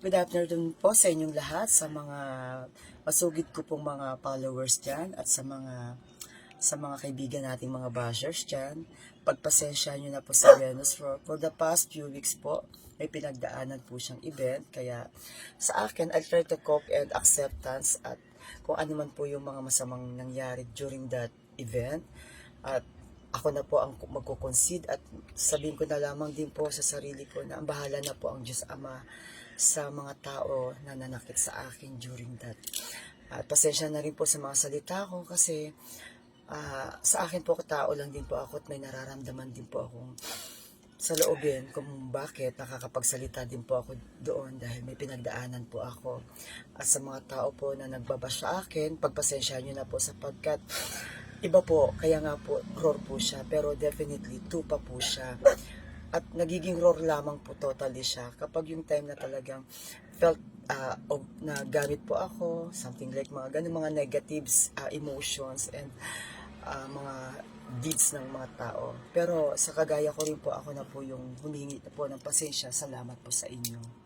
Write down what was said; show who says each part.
Speaker 1: Good afternoon po sa inyong lahat, sa mga masugid ko pong mga followers dyan at sa mga kaibigan nating mga bashers dyan. Pagpasensya nyo na po sa Venus for the past few weeks po. May pinagdaanan po siyang event. Kaya sa akin, I try to cope and acceptance at kung ano man po yung mga masamang nangyari during that event. At ako na po ang magko-concede at sabihin ko na lamang din po sa sarili ko na ang bahala na po ang Diyos Ama sa mga tao na nanakit sa akin during that. At pasensya na rin po sa mga salita ko kasi sa akin po tao lang din po ako at may nararamdaman din po akong sa loobin kung bakit nakakapagsalita din po ako doon dahil may pinagdaanan po ako. At sa mga tao po na nagbabash sa akin, pagpasensya nyo na po sapagkat iba po, kaya nga po, roar po siya, pero definitely, 2 pa po siya. At nagiging roar lamang po totally siya kapag yung time na talagang felt na gamit po ako, something like mga ganun, mga negatives, emotions, and mga deeds ng mga tao. Pero sa kagaya ko rin po, ako na po yung humingi na po ng pasensya. Salamat po sa inyo.